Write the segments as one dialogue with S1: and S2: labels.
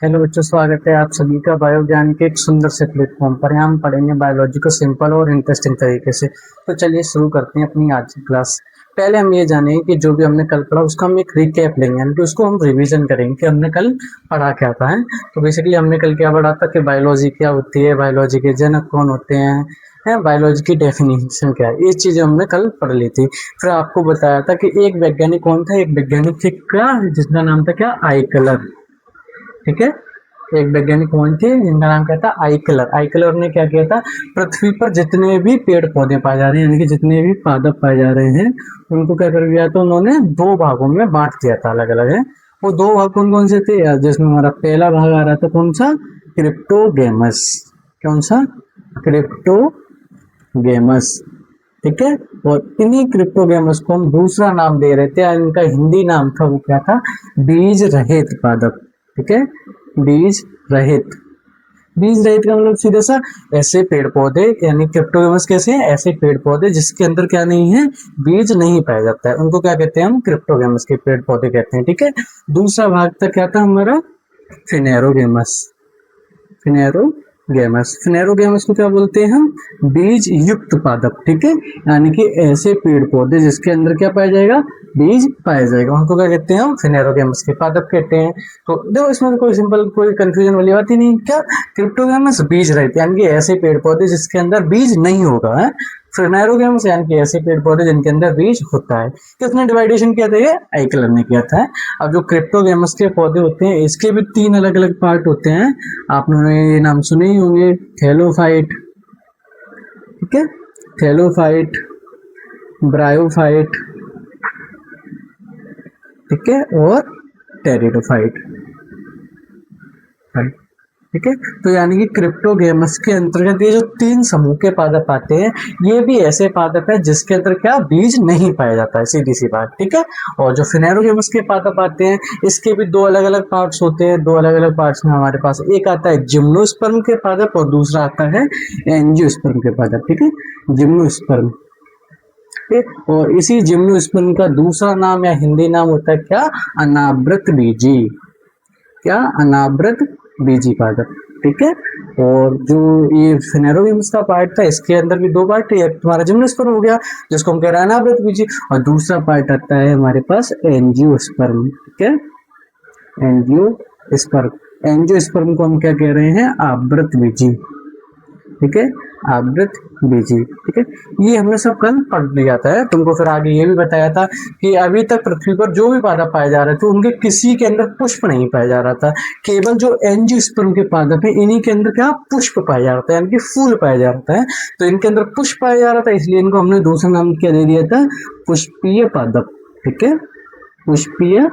S1: Hello बच्चों, स्वागत है आप सभी का बायो ज्ञान के एक सुंदर से प्लेटफॉर्म पर। यहाँ हम पढ़ेंगे बायोलॉजी को सिंपल और इंटरेस्टिंग तरीके से। तो चलिए शुरू करते हैं अपनी आज की क्लास। पहले हम ये जानेंगे कि जो भी हमने कल पढ़ा उसका हम एक रिकैप लेंगे, यानी कि उसको हम रिवीजन करेंगे कि हमने कल पढ़ा क्या था है। तो बेसिकली हमने कल क्या पढ़ा था कि बायोलॉजी क्या होती है, बायोलॉजी के जनक कौन होते हैं, बायोलॉजी की डेफिनेशन क्या है, ये चीजें हमने कल पढ़ ली थी। फिर आपको बताया था कि एक वैज्ञानिक कौन था, एक वैज्ञानिक थे क्या जिसका नाम था क्या, आइकलर। ठीक है, एक वैज्ञानिक कौन थे जिनका नाम क्या था, आइकलर। आइकलर ने क्या किया था, पृथ्वी पर जितने भी पेड़ पौधे पाए जा रहे हैं, यानी कि जितने भी पादप पाए जा रहे हैं, उनको क्या कर दिया था उन्होंने, दो भागों में बांट दिया था अलग अलग है। वो दो भाग कौन कौन से थे यार, जिसमें हमारा पहला भाग आ रहा था कौन सा, क्रिप्टोगेमस। कौन सा, क्रिप्टोगेमस। ठीक है, और इन्हीं क्रिप्टोगेमस को हम दूसरा नाम दे रहे थे, इनका हिंदी नाम था वो क्या था, बीज रहित पादप। ठीक है, बीज रहित। बीज रहित का मतलब सीधा सा ऐसे पेड़ पौधे, यानी क्रिप्टोगेमस कैसे हैं, ऐसे पेड़ पौधे जिसके अंदर क्या नहीं है, बीज नहीं पाया जाता है, उनको क्या कहते हैं हम, क्रिप्टोगेमस के पेड़ पौधे कहते हैं। ठीक है, दूसरा भाग था क्या था हमारा, फिनेरोगेमस। फिनेरोगेमस को क्या बोलते हैं हम, बीज युक्त पादप। ठीक है, यानी कि ऐसे पेड़ पौधे जिसके अंदर क्या पाया जाएगा, बीज पाया जाएगा, उनको क्या कहते हैं हम, फिनेरोगेमस के पादप कहते हैं। तो देखो इसमें कोई सिंपल कोई कंफ्यूजन वाली बात ही नहीं। क्या, क्रिप्टोगेमस बीज रहते हैं, यानी कि ऐसे पेड़ पौधे जिसके अंदर बीज नहीं होगा है। फिनेरोगेमस यानी कि ऐसे पेड़ पौधे जिनके अंदर बीज होता है। किसने डिवाइडेशन किया था, ये आइकलर ने किया था। अब जो क्रिप्टोगेमस के पौधे होते हैं इसके भी तीन अलग अलग पार्ट होते हैं, आपने ये नाम सुने ही होंगे, थैलोफाइट। ठीक है, थैलोफाइट, ब्रायोफाइट, ठीक है, और टेरिडोफाइट। ठीक है, तो यानी कि क्रिप्टोगेमस के अंतर्गत ये जो तीन समूह के पादप आते हैं, ये भी ऐसे पादप है जिसके अंदर क्या, बीज नहीं पाया जाता है, सीधी सी बात। ठीक है, और जो फिनेरोगेमस के पादप आते हैं इसके भी दो अलग अलग पार्ट्स होते हैं। दो अलग अलग पार्ट्स में हमारे पास एक आता है जिम्नोस्पर्म के पादप और दूसरा आता है एंजियोस्पर्म के पादप। ठीक है, जिम्नोस्पर्म। और इसी जिम्नोस्पर्म का दूसरा नाम या हिंदी नाम होता है क्या, अनावृत बीजी। क्या, अनावृत बीजी पादप। ठीक है, और जो ये फिनेरोगेमस का पार्ट था इसके अंदर भी दो पार्ट, एक तुम्हारा जिम्नोस्पर्म हो गया जिसको हम कह रहे हैं अनावृत बीजी, और दूसरा पार्ट आता है हमारे पास एंजियोस्पर्म। ठीक है, एंजियोस्पर्म। एंजियोस्पर्म को हम क्या कह रहे हैं, आवृत बीजी। ठीक है, आवृत बीजी। ठीक है, ये हमने सब कल पढ़ लिया था। तुमको फिर आगे ये भी बताया था कि अभी तक पृथ्वी पर जो भी पादप पाए जा रहे थे उनके किसी के अंदर पुष्प नहीं पाया जा रहा था, केवल जो एंजियोस्पर्म के पादप है इन्हीं के अंदर क्या, पुष्प पाया जा रहा था, यानी कि फूल पाया जा रहा है। तो इनके अंदर पुष्प पाया जा रहा था, इसलिए इनको हमने दूसरा नाम क्या दे दिया था, पुष्पीय पादप। ठीक है, पुष्पीय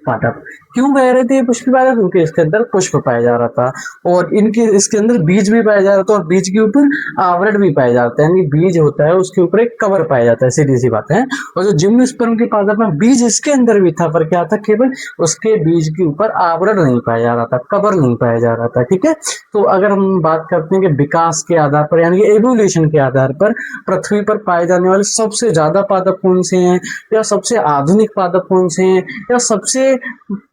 S1: पादप। क्यों कह रहे थे पुष्पीय पादप, क्योंकि इसके अंदर पुष्प पाया जा रहा था और इनके इसके अंदर बीज भी पाया जा रहा था, और बीज के ऊपर आवरण भी पाया जाता है, यानी बीज होता है उसके ऊपर एक कवर पाया जाता है, सीधी सी बात है। और जो जिम्नोस्पर्म के पादप में बीज इसके अंदर भी था, पर क्या था, केवल उसके बीज के ऊपर आवरण नहीं पाया जा रहा था, कवर नहीं पाया जा रहा था। ठीक है, तो अगर हम बात करते हैं कि विकास के आधार पर, यानी कि एवोल्यूशन के आधार पर पृथ्वी पर पाए जाने वाले सबसे ज्यादा पादप कौन से हैं, या सबसे आधुनिक पादप कौन से हैं, या सबसे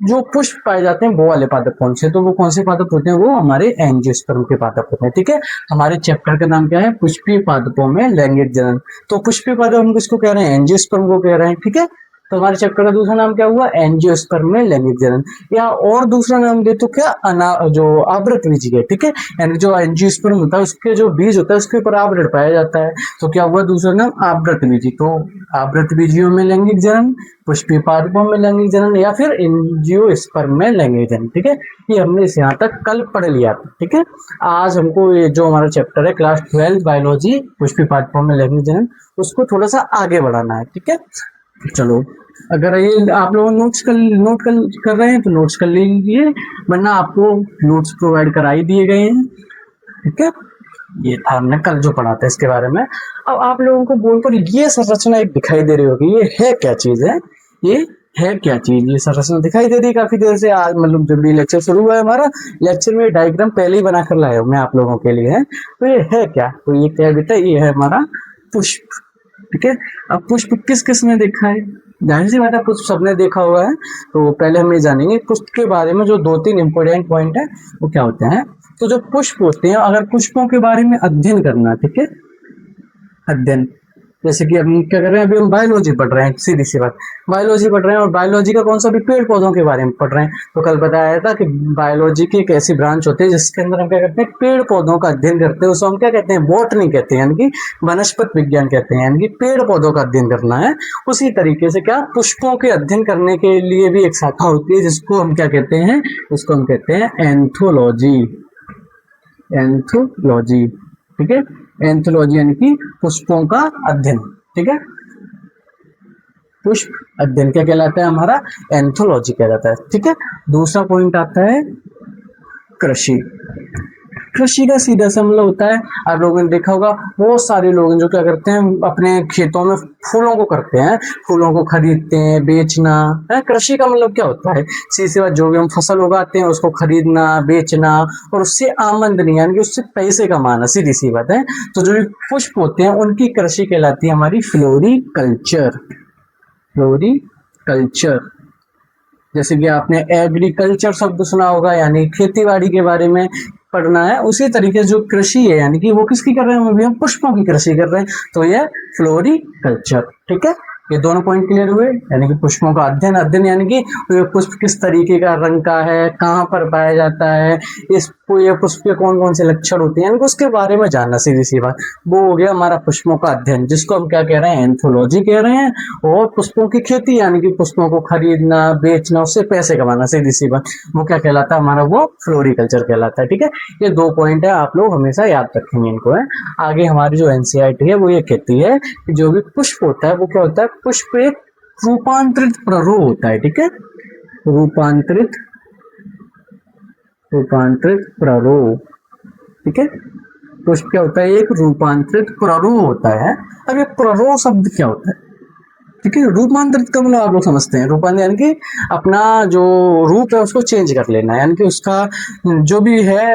S1: जो पुष्प पाए जाते हैं वो वाले पादप कौन से, तो वो कौन से पादप होते हैं, वो हमारे एंजियोस्पर्म के पादप होते हैं। ठीक है, हमारे चैप्टर का नाम क्या है, पुष्पीय पादपों में लैंगिक जनन। तो पुष्पीय पादप हम किसको कह रहे हैं, एंजियोस्पर्म को कह रहे हैं। ठीक है, तो हमारे चैप्टर का दूसरा नाम क्या हुआ, एंजियोस्पर्म में लैंगिक जनन, या और दूसरा नाम दे तो क्या, जो आवृत बीजी है। ठीक है, यानी जो एंजियोस्पर्म होता है उसके जो बीज होता है उसके ऊपर आवरण पाया जाता है, तो क्या हुआ दूसरा नाम, आवृत बीजी। तो आवृत बीजियों में लैंगिक जनन, पुष्पीय पादपों में लैंगिक जनन, या फिर एंजियोस्पर्म में लैंगिक जनन। ठीक है, ये हमने इस यहाँ तक कल पढ़ लिया था। ठीक है, आज हमको ये जो हमारा चैप्टर है क्लास 12 बायोलॉजी पुष्पीय पादपों में लैंगिक जनन, उसको थोड़ा सा आगे बढ़ाना है। ठीक है, चलो, अगर ये आप लोग नोट कर रहे हैं तो नोट्स कर लीजिए, वरना आपको नोट्स प्रोवाइड करा ही दिए गए हैं। ठीक है, ये था हमने कल जो पढ़ा था इसके बारे में। अब आप लोगों को बोलकर ये संरचना एक दिखाई दे रही होगी, ये है क्या चीज है, ये है क्या चीज, ये संरचना दिखाई दे रही है काफी देर से। आज मतलब जब भी लेक्चर शुरू हुआ है हमारा, लेक्चर में डायग्राम पहले ही बनाकर लाया हूँ मैं आप लोगों के लिए है। तो ये है क्या, तो ये क्या बेटा, ये है हमारा पुष्प। ठीक है, अब पुष्प किस किस ने देखा है, जाहिर सी बात है पुष्प सबने देखा हुआ है, तो पहले हम ये जानेंगे पुष्प के बारे में जो 2-3 इंपॉर्टेंट पॉइंट है वो क्या होते हैं। तो जो पुष्प होते हैं, अगर पुष्पों के बारे में अध्ययन करना, ठीक है, अध्ययन, जैसे कि हम क्या कर रहे हैं, अभी हम बायोलॉजी पढ़ रहे हैं, सीधी सी बात, बायोलॉजी पढ़ रहे हैं और बायोलॉजी का कौन सा भी पेड़ पौधों के बारे में पढ़ रहे हैं। तो कल बताया था कि बायोलॉजी की एक ऐसी ब्रांच होती है जिसके अंदर हम क्या करते हैं, पेड़ पौधों का अध्ययन करते हैं, उसको हम क्या कहते हैं, बॉटनी कहते हैं, यानी कि वनस्पत विज्ञान कहते हैं, यानी कि पेड़ पौधों का अध्ययन करना है। उसी तरीके से क्या पुष्पों के अध्ययन करने के लिए भी एक शाखा होती है जिसको हम क्या कहते हैं, उसको हम कहते हैं एंथोलॉजी, एंथोलॉजी, ठीक है, एंथोलॉजी यानी कि पुष्पों का अध्ययन, ठीक है, पुष्प अध्ययन क्या कहलाता है हमारा, एंथोलॉजी कहलाता है, ठीक है। दूसरा पॉइंट आता है कृषि। कृषि का सीधा सा मतलब होता है, आप लोगों ने देखा होगा बहुत सारे लोग हैं जो क्या करते हैं, अपने खेतों में फूलों को करते हैं, फूलों को खरीदते हैं, बेचना है। कृषि का मतलब क्या होता है, सीधी बात, जो भी हम फसल उगाते हैं उसको खरीदना, बेचना और उससे आमदनी यानी कि उससे पैसे कमाना, सीधी सी बात है। तो जो भी पुष्प होते हैं उनकी कृषि कहलाती है हमारी फ्लोरिकल्चर, फ्लोरिकल्चर। जैसे कि आपने एग्रीकल्चर शब्द सुना होगा, यानी खेतीबाड़ी के बारे में पढ़ना है, उसी तरीके से जो कृषि है यानी कि वो किसकी कर रहे हैं, अभी हम पुष्पों की कृषि कर रहे हैं, तो ये फ्लोरिकल्चर, ठीक है। ये दोनों पॉइंट क्लियर हुए, यानी कि पुष्पों का अध्ययन, अध्ययन यानी कि पुष्प किस तरीके का रंग का है, कहाँ पर पाया जाता है, इस ये पुष्प के कौन कौन से लक्षण होते हैं, यानी कि उसके बारे में जानना, सीधी सी बात। वो हो गया हमारा पुष्पों का अध्ययन, जिसको हम क्या कह रहे हैं, एंथोलॉजी कह रहे हैं। और पुष्पों की खेती यानी कि पुष्पों को खरीदना, बेचना, उससे पैसे कमाना, सीधी सी बात, वो क्या कहलाता है हमारा, वो फ्लोरिकल्चर कहलाता है, ठीक है। ये 2 पॉइंट है, आप लोग हमेशा याद रखेंगे इनको है। आगे हमारी जो एनसीईआरटी है वो ये कहती है कि जो भी पुष्प होता है वो क्या होता है, पुष्प एक रूपांतरित प्ररोह होता है, ठीक है, रूपांतरित, रूपांतरित प्ररोह, ठीक है। पुष्प क्या होता है, एक रूपांतरित प्ररोह होता है। अब ये प्ररोह शब्द क्या होता है, ठीक है, रूपांतरित का मतलब आप लोग समझते हैं, रूपांतरित यानी कि अपना जो रूप है उसको चेंज कर लेना, यानी कि उसका जो भी है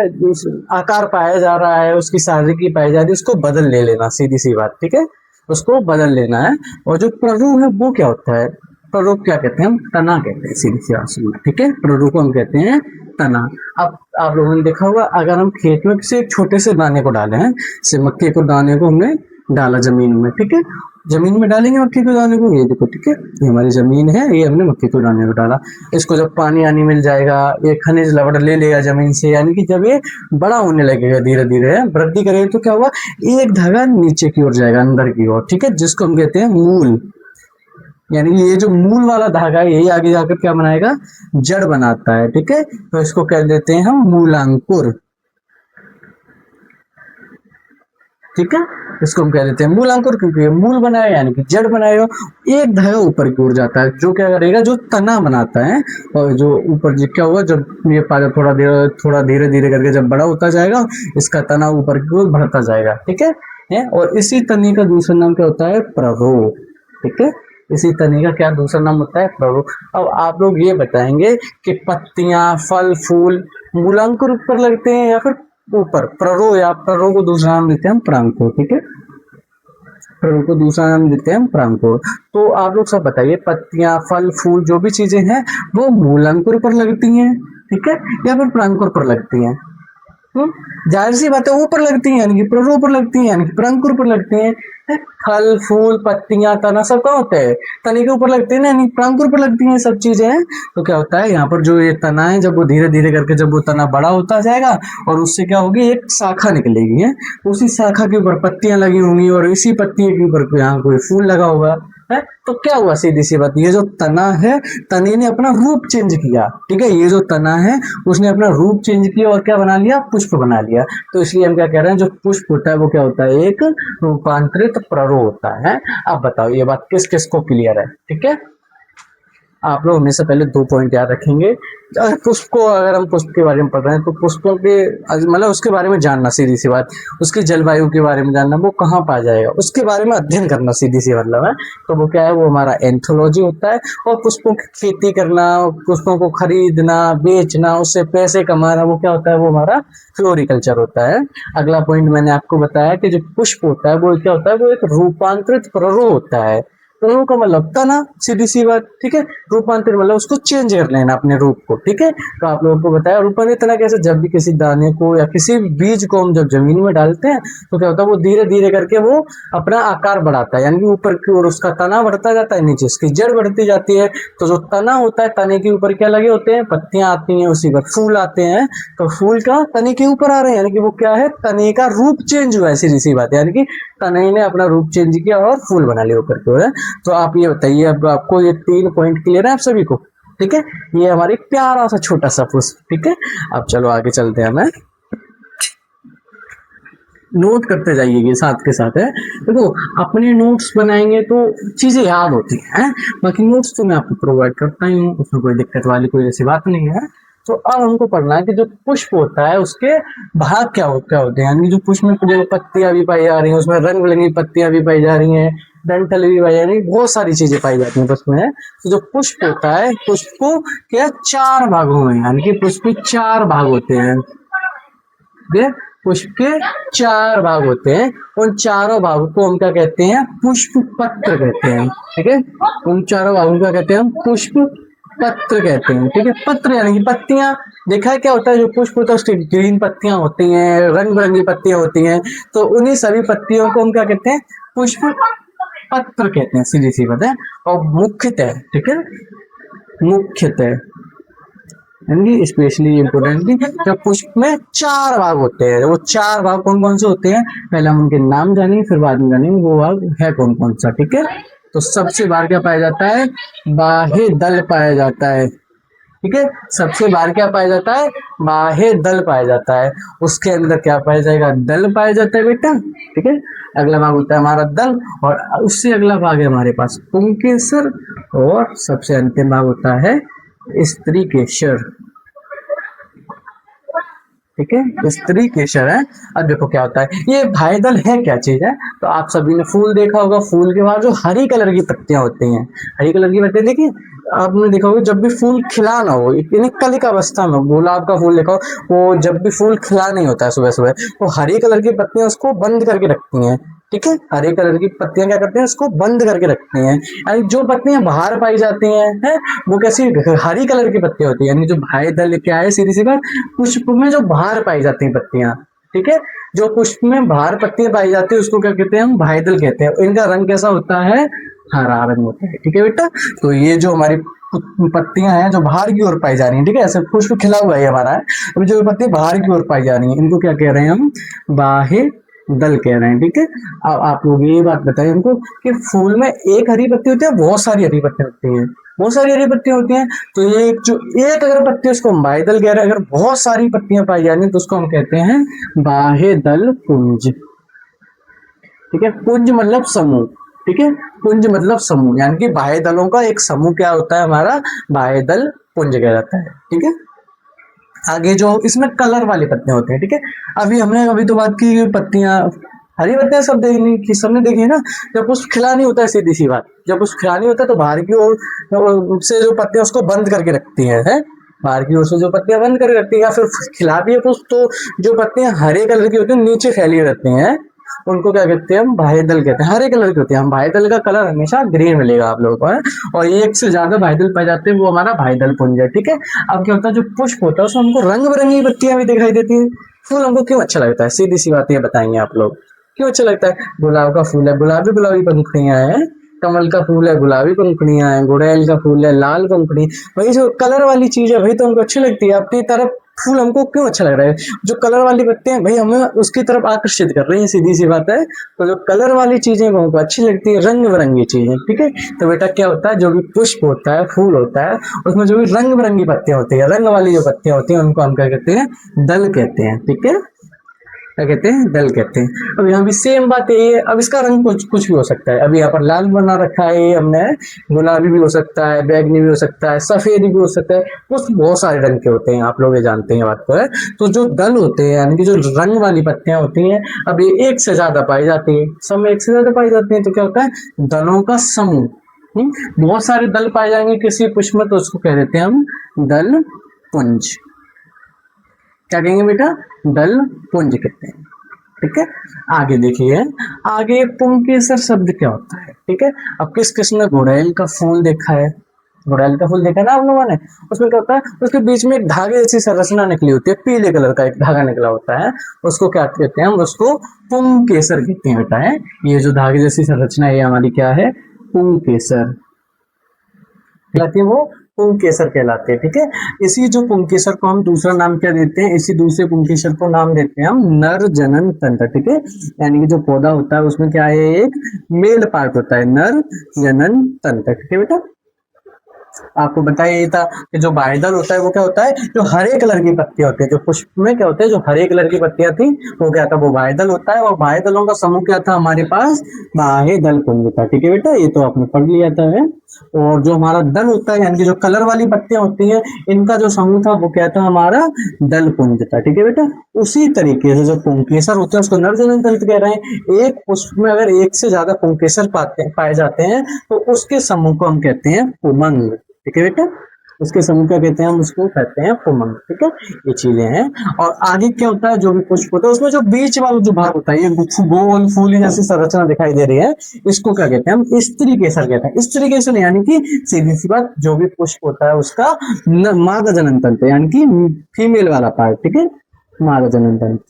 S1: आकार पाया जा रहा है, उसकी सादगी पाई जा रही है, उसको बदल ले लेना, सीधी सी बात, ठीक है, उसको बदल लेना है। और जो प्ररूप है वो क्या होता है, प्ररूप क्या कहते हैं, हम तना कहते हैं, सीधी सी बात सुनना, ठीक है, प्ररूप को हम कहते हैं तना। अब आप लोगों ने देखा होगा, अगर हम खेत में किसी एक छोटे से दाने को डाले हैं, जैसे मक्के को दाने को हमने डाला जमीन में, ठीक है, जमीन में डालेंगे मक्के को दाने को, ये देखो, ठीक है, ये हमारी जमीन है, ये हमने मक्के को दाने को डाला। इसको जब पानी आनी मिल जाएगा, ये खनिज लवण ले लेगा जमीन से, यानी कि जब ये बड़ा होने लगेगा, धीरे धीरे वृद्धि करेगा, तो क्या हुआ, एक धागा नीचे की ओर जाएगा, अंदर की ओर, ठीक है, जिसको हम कहते हैं मूल, यानी कि ये जो मूल वाला धागा है यही आगे जाकर क्या बनाएगा, जड़ बनाता है, ठीक है। तो इसको कह देते हैं हम मूलांकुर, ठीक है, इसको हम कह देते हैं मूलांकुर, क्योंकि ये मूल बनाए यानी कि जड़ बनाएगा। एक धागा ऊपर की ओर जाता है, जो क्या करेगा, जो तना बनाता है, और जो ऊपर क्या होगा, जब ये पाजा थोड़ा धीरे धीरे करके जब बड़ा होता जाएगा, इसका तना ऊपर की ओर बढ़ता जाएगा, ठीक है। और इसी तने का दूसरा नाम क्या होता है, प्ररोह, ठीक है, इसी तने का क्या दूसरा नाम होता है, प्ररोह। अब आप लोग ये बताएंगे कि पत्तियां, फल, फूल मूलांकुर ऊपर लगते हैं या फिर ऊपर, प्ररोह, या प्ररोह को दूसरा नाम देते हैं हम प्रांकुर, ठीक है, प्ररोह को दूसरा नाम देते हैं हम प्रांकुर। तो आप लोग सब बताइए, पत्तियां, फल, फूल जो भी चीजें हैं वो मूलांकुर पर लगती हैं, ठीक है, या फिर प्रांकुर पर लगती हैं, जाहिर सी बात है ऊपर लगती है, यानी कि प्ररोह पर लगती है, यानी कि प्रांकुर पर लगती है। फल, फूल, पत्तियां, तना सब कहाँ होते हैं, तने के ऊपर लगते हैं ना, यानी प्रांकुर पर लगती हैं सब चीजें। तो क्या होता है यहाँ पर, जो ये तना है, जब वो धीरे धीरे करके जब वो तना बड़ा होता जाएगा और उससे क्या होगी, एक शाखा निकलेगी है, उसी शाखा के ऊपर पत्तियां लगी होंगी और इसी पत्ती के ऊपर यहाँ कोई फूल लगा होगा है। तो क्या हुआ, सीधी सी बात, ये जो तना है, तने ने अपना रूप चेंज किया, ठीक है, ये जो तना है उसने अपना रूप चेंज किया और क्या बना लिया, पुष्प बना लिया। तो इसलिए हम क्या कह रहे हैं, जो पुष्प होता है वो क्या होता है, एक रूपांतरित प्ररोह होता है। अब बताओ ये बात किस किस को क्लियर है, ठीक है। आप लोग हमेशा पहले 2 पॉइंट याद रखेंगे। पुष्प को, अगर हम पुष्प के बारे में पढ़ रहे हैं तो पुष्पों के मतलब उसके बारे में जानना, सीधी सी बात, उसकी जलवायु के बारे में जानना, वो कहाँ पाया जाएगा उसके बारे में अध्ययन करना, सीधी सी मतलब है। तो वो क्या है, वो हमारा एंथोलॉजी होता है। और पुष्पों की खेती करना, पुष्पों को खरीदना, बेचना, उससे पैसे कमाना, वो क्या होता है, वो हमारा फ्लोरिकल्चर होता है। अगला पॉइंट मैंने आपको बताया कि जो पुष्प होता है वो क्या होता है, वो एक रूपांतरित प्ररोह होता है। तनु का मतलब तना, सीधी सी बात, ठीक है। रूपांतर मतलब उसको चेंज कर लेना अपने रूप को, ठीक है। तो आप लोगों को बताया रूपांतर तना कैसे, जब भी किसी दाने को या किसी बीज को हम जब जमीन में डालते हैं तो क्या होता है, वो धीरे धीरे करके वो अपना आकार बढ़ाता है, यानी कि ऊपर की ओर उसका तना बढ़ता जाता है, नीचे उसकी जड़ बढ़ती जाती है। तो जो तना होता है, तने के ऊपर क्या लगे होते हैं, पत्तियां आती हैं, उसी पर फूल आते हैं। तो फूल का तने के ऊपर आ रहे हैं, यानी कि वो क्या है, तने का रूप चेंज हुआ है, सीधी सी बात है, यानी कि तने ने अपना रूप चेंज किया और फूल बना लिया ऊपर की ओर। तो आप ये बताइए, अब आपको ये 3 पॉइंट क्लियर है आप सभी को, ठीक है। ये हमारी प्यारा सा छोटा सा पुष्प, ठीक है। अब चलो आगे चलते हैं, हमें नोट करते जाइए साथ के साथ, है। देखो अपने नोट्स बनाएंगे तो चीजें याद होती हैं, बाकी नोट्स तो मैं आपको प्रोवाइड करता ही हूँ, उसमें कोई दिक्कत वाली कोई ऐसी बात नहीं है। तो अब हमको पढ़ना है कि जो पुष्प होता है उसके भाग क्या होते हैं, यानी जो पुष्प में जो पत्तियां भी पाई जा रही हैं, उसमें रंग बिरंगी पत्तियां भी पाई जा रही हैं, डंठल भी पाई जा रही है, बहुत सारी चीजें पाई जाती हैं पुष्प में। तो जो पुष्प होता है, पुष्प को क्या 4 भागों में, यानी कि पुष्प के 4 भाग होते हैं, पुष्प के 4 भाग होते हैं। उन चारों भागों को हम क्या कहते हैं, पुष्प पत्र कहते हैं, ठीक है। उन चारों भागों को क्या कहते हैं, हम पुष्प पत्र कहते हैं, ठीक है। पत्र यानी कि पत्तियां, देखा है क्या होता है, जो पुष्प होता है उसकी ग्रीन पत्तियां होती हैं, रंग बिरंगी पत्तियां होती हैं, तो उन्हीं सभी पत्तियों को हम क्या कहते हैं, पुष्प पत्र कहते हैं, सीधी सी बात है। और मुख्यतः, ठीक है, मुख्यतः यानी स्पेशली इम्पोर्टेंटली, जब पुष्प में 4 भाग होते हैं, वो 4 भाग कौन कौन से होते हैं, पहले हम उनके नाम जानेंगे, फिर बाद में जानेंगे वो भाग है कौन कौन सा, ठीक है। तो सबसे बाहर क्या पाया जाता है, बाह्य दल पाया जाता है, ठीक है। सबसे बाहर क्या पाया जाता है, बाह्य दल पाया जाता है। उसके अंदर क्या पाया जाएगा, दल पाया जाता है बेटा, ठीक है। अगला भाग होता है हमारा दल, और उससे अगला भाग है हमारे पास पुंकेसर, और सबसे अंतिम भाग होता है स्त्री केसर, ठीक है, स्त्री केसर है। अब देखो क्या होता है, ये भाईदल है क्या चीज है, तो आप सभी ने फूल देखा होगा, फूल के बाद जो हरी कलर की पत्तियां होती हैं, हरी कलर की पत्तियां देखिए, आपने देखा होगा जब भी फूल खिला ना हो, यानी कलिक अवस्था में, गुलाब का फूल देखो, वो जब भी फूल खिला नहीं होता है सुबह सुबह, वो हरी कलर की पत्तियां उसको बंद करके रखती हैं, ठीक है। हरे कलर की पत्तियां क्या करते हैं, उसको बंद करके रखते हैं, यानी जो पत्तियां बाहर पाई जाती हैं, वो कैसी हरी कलर की पत्तियां होती है, यानी जो भाई दल क्या है, सीधी सी बात, पुष्प में जो बाहर पाई जाती हैं पत्तियां, ठीक है। जो पुष्प में बाहर पत्तियां पाई जाती है उसको क्या कहते हैं, हम भाईदल कहते हैं। इनका रंग कैसा होता है, हरा रंग होता है, ठीक है बेटा। तो ये जो हमारी पत्तियां हैं जो बाहर की ओर पाई जा रही हैं, ठीक है, ऐसे पुष्प खिला हुआ है हमारा, अभी जो पत्तियां बाहर की ओर पाई जा रही हैं, इनको क्या कह रहे हैं हम, बाह्य दल कह रहे हैं, ठीक है। अब आप लोग ये बात बताइए हमको कि फूल में एक हरी पत्ती होती है, बहुत सारी हरी पत्ती होती हैं, बहुत सारी हरी पत्तियां होती हैं। तो ये जो एक अगर पत्ती है उसको हम बाह्य दल कह रहे हैं, अगर बहुत सारी पत्तियां पाई जा रही हैं तो उसको हम कहते हैं बाह्य दल पुंज, ठीक है। पुंज मतलब समूह, ठीक है, पुंज मतलब समूह, यानी कि बाह्य दलों का एक समूह क्या होता है हमारा, बाह्य दल पुंज कहलाता है, ठीक है। आगे जो इसमें कलर वाली पत्तियां होती हैं, ठीक है। अभी तो बात की पत्तियां, हरी पत्तियां सब देखनी की सबने देखी है ना, जब पुष्प खिला नहीं होता है, सीधी सी बात, जब पुष्प खिला नहीं होता तो बाहर की ओर से जो पत्तियां उसको बंद करके रखती है, बाहर की ओर से जो पत्तियां बंद करके रखती है, या फिर खिलाती है पुष्प, तो जो पत्तियां हरे कलर की होती है नीचे फैली रहती हैं, उनको क्या कहते हैं, हम बाह्यदल कहते हैं। हरे कलर के होते हैं, हम बाह्यदल का कलर हमेशा ग्रीन मिलेगा आप लोगों को, है। और एक से ज्यादा बाह्यदल पाए जाते हैं, वो हमारा बाह्यदल पुंज है, ठीक है। अब क्या होता है, जो पुष्प होता है उसमें हमको रंग बिरंगी पत्तियां भी दिखाई देती है। फूल हमको क्यों अच्छा लगता है, सीधी सी बात ये बताएंगे आप लोग, क्यों अच्छा लगता है। गुलाब का फूल है, गुलाबी गुलाबी पंखुड़ियां हैं, कमल का फूल है, गुलाबी पंखुड़ियां हैं, गुड़ैल का फूल है, लाल पंखुड़ी, वही जो कलर वाली चीज है भाई, तो हमको अच्छी लगती है। अपनी तरफ फूल हमको क्यों अच्छा लग रहा है, जो कलर वाली पत्तियां हैं भाई हमें उसकी तरफ आकर्षित कर रही है, सीधी सी बात है। तो जो कलर वाली चीजें हमको अच्छी लगती है, रंग बिरंगी चीजें, ठीक है। तो बेटा क्या होता है, जो भी पुष्प होता है, फूल होता है, उसमें जो भी रंग बिरंगी पत्तियां होती है, रंग वाली जो पत्तियां होती हैं, उनको हम क्या कहते हैं, दल कहते हैं, ठीक है, क्या कहते हैं, दल कहते हैं। अब यहाँ भी सेम बात है ये, अब इसका रंग कुछ भी हो सकता है, अभी यहाँ पर लाल बना रखा है ये हमने, गुलाबी भी हो सकता है, बैगनी भी हो सकता है, सफेद भी हो सकता है, कुछ बहुत सारे रंग के होते हैं, आप लोग ये जानते हैं बात को, है। तो जो दल होते हैं, यानी कि जो रंग वाली पत्तियां होती हैं, अब ये एक से ज्यादा पाई जाती है, सब में एक से ज्यादा पाई जाती है, तो क्या होता है, दलों का समूह। बहुत सारे दल पाए जाएंगे किसी पुष्प में, तो उसको कह देते हैं हम दल पुंज, क्या कहेंगे बेटा, दल पुंज कहते हैं, ठीक है। आगे देखिए, आगे पुंकेसर शब्द क्या होता है, ठीक है। अब किस किस ने घुड़ैल का फूल देखा है, घुड़ैल का फूल देखा ना आप लोगों ने, उसमें क्या होता है, उसके बीच में एक धागे जैसी संरचना निकली होती है, पीले कलर का एक धागा निकला होता है, उसको क्या कहते हैं, हम उसको पुंकेसर कहते हैं बेटा। है ये जो धागे जैसी संरचना है, ये हमारी क्या है, पुंकेसर कहलाती है, वो पुंकेसर कहलाते हैं, ठीक है। इसी जो पुंकेसर को हम दूसरा नाम क्या देते हैं, इसी दूसरे पुंकेसर को नाम देते हैं हम नर जनन तंत्र, ठीक है। यानी कि जो पौधा होता है उसमें क्या है, एक मेल पार्ट होता है, नर जनन तंत्र, ठीक है बेटा। आपको बताया ये था कि जो बाह्यदल होता है वो क्या होता है, जो हरे कलर की पत्तियां होती है, जो पुष्प में क्या होते हैं, जो हरे कलर की पत्तियां थी वो क्या था, वो बाह्यदल होता है। और बाह्यदलों का समूह क्या था हमारे पास, बाह्यदल पुंज था, ठीक है बेटा, ये तो आपने पढ़ लिया था। है और जो हमारा दल होता है, यानी कि जो कलर वाली पत्तियां होती हैं, इनका जो समूह था वो क्या था, हमारा दल पुंज था, ठीक है बेटा। उसी तरीके से जो पुंकेसर होते हैं उसको नरजनन तंत्र कह रहे हैं। एक पुष्प में अगर एक से ज्यादा पुंकेसर पाए जाते हैं तो उसके समूह को हम कहते हैं पुमंग, ठीक है बेटा। उसके समूह क्या कहते हैं, हम उसको कहते हैं पुमंग, ठीक है। ये चीजें हैं। और आगे क्या होता है, जो भी पुष्प होता है उसमें जो बीच वाला जो भाग होता है, ये गोल फूल जैसी संरचना दिखाई दे रही है, इसको क्या कहते हैं, हम स्त्री केसर कहते हैं। स्त्री केसर यानी कि सीधी सी बात, जो भी पुष्प होता है उसका मादा जनन तंत्र, यानी कि फीमेल वाला पार्ट, ठीक है, मादा जनन तंत्र,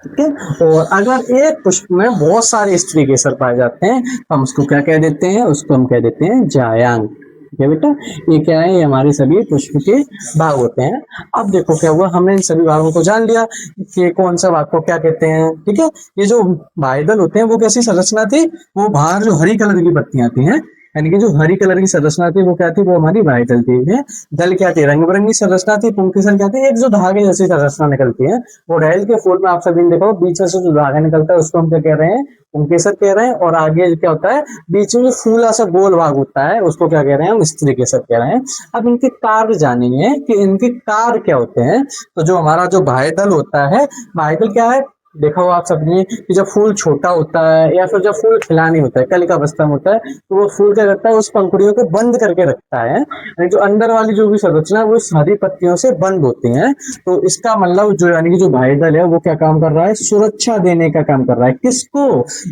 S1: ठीक है। और अगर एक पुष्प में बहुत सारे स्त्री केसर पाए जाते हैं तो हम उसको क्या कह देते हैं, उसको हम कह देते हैं जायांग, ठीक है बेटा। ये क्या है, ये हमारे सभी पुष्प के भाग होते हैं। अब देखो क्या हुआ, हमने इन सभी भागों को जान लिया कि कौन सा भाग को क्या कहते हैं, ठीक है। ये जो बाह्यदल होते हैं वो कैसी संरचना थी, वो बाहर जो हरी कलर की पत्तियां थी हैं, यानी कि जो हरी कलर की संरचना थी वो क्या थी, वो हमारी बाह्यदल थी। है दल क्या थी, रंग बिरंगी संरचना थी। पुंकेसर क्या थी, एक जो धागे जैसी संरचना निकलती है। वो गुड़हल के फूल में आप सभी ने देखो बीच में से जो धागा निकलता है उसको हम क्या कह रहे हैं, पुंकेसर कह रहे हैं। और आगे क्या होता है, बीच में जो फूला सा गोल भाग होता है उसको क्या कह रहे हैं, हम स्त्री केसर कह रहे हैं। अब इनके कार्य जानेंगे कि इनके कार्य क्या होते हैं। तो जो हमारा जो बाह्यदल होता है, बाह्यदल क्या है, देखा हो आप सबने कि जब फूल छोटा होता है या फिर जब फूल खिलानी होता है, कलिका अवस्था में होता है, तो वो फूल क्या करता है, उस पंखुड़ियों को बंद करके रखता है। यानी जो अंदर वाली जो भी संरचना है वो हरी पत्तियों से बंद होती है। तो इसका मतलब जो, यानी कि जो बाह्यदल है वो क्या काम कर रहा है, सुरक्षा देने का काम कर रहा है। किसको,